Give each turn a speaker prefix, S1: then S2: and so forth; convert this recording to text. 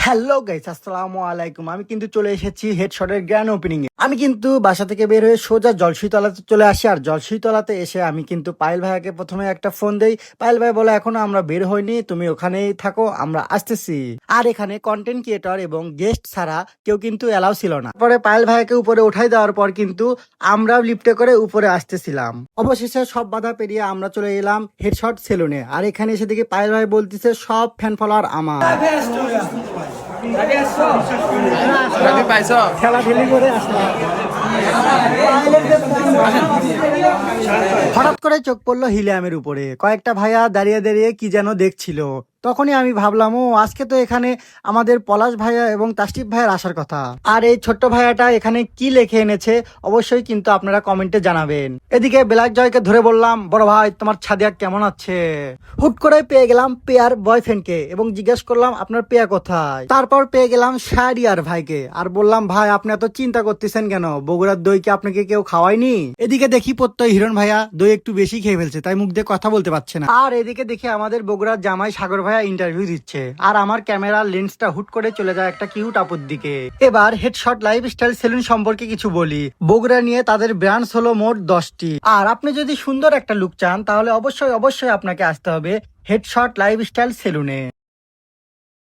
S1: Hello guys, আসসালামু আলাইকুম। আমি কিন্তু চলে এসেছি হেডশটের গ্র্যান্ড ওপেনিং এ। আমি কিন্তু বাসা থেকে বের হয়ে সোজা জলসুইতলাতে চলে আসি। আর জলসুইতলাতে এসে আমি কিন্তু পায়েল ভাইয়াকে প্রথমে একটা ফোন দেই। পায়েল ভাই বলে এখনো আমরা বের হইনি, তুমি ওখানেই থাকো, আমরা আসতেছি। আর এখানে কন্টেন্ট ক্রিয়েটর এবং গেস্ট ছাড়া কেউ কিন্তু এলাও ছিল না। পরে পায়েল ভাইয়াকে উপরে উঠাই দেওয়ার পর কিন্তু আমরাও লিফটে করে উপরে আসতেছিলাম। অবশেষে সব বাধা পেরিয়ে আমরা চলে এলাম হেডশট সেলুনে। আর এখানে এসে দেখি পায়েল ভাই বলতেছে সব ফ্যান ফলোয়ার আমার। খেলাধুলি করে আসলাম। হঠাৎ করে চোখ পড়লো হিলিয়ামের উপরে। কয়েকটা ভাইয়া দাঁড়িয়ে দাঁড়িয়ে কি যেন দেখছিল। তখনই আমি ভাবলাম, ও আজকে তো এখানে আমাদের পলাশ ভাইয়া এবং তাসটিফ ভাইয়ের আসার কথা। আর এই ছোট্ট ভাইয়াটা এখানে কি লিখে এনেছে অবশ্যই কিন্তু আপনারা কমেন্টে জানাবেন। এদিকে ব্ল্যাক জয়কে ধরে বললাম, বড় ভাই তোমার ছাদিয়া কেমন আছে? হুট করে পেয়ে গেলাম পেয়ার বয়ফ্রেন্ডকে এবং জিজ্ঞেস করলাম আপনার পেয়া কোথায়। তারপর পেয়ে গেলাম শাহরিয়ার ভাইকে আর বললাম, ভাই আপনি এত চিন্তা করতেছেন কেন? বগুড়ার দই কি আপনাকে কেউ খাওয়ায়নি? এদিকে দেখি প্রত্যয় হিরণ ভাইয়া দই একটু বেশি খেয়ে ফেলছে, তাই মুখ দিয়ে কথা বলতে পারছে না। আর এদিকে দেখি আমাদের বগুড়ার জামাই সাগর ভাইয়া ইন্টারভিউ দিচ্ছে। আর আমার ক্যামেরার লেন্সটা হুট করে চলে যায় একটা কিউট আপুর দিকে। এবার হেডশট লাইফস্টাইল সেলুন সম্পর্কে কিছু বলি। বগুড়া নিয়ে তাদের ব্রাঞ্চ হলো মোট 10টি। আর আপনি যদি সুন্দর একটা লুক চান তাহলে অবশ্যই আপনাকে আসতে হবে হেডশট লাইফস্টাইল সেলুনে।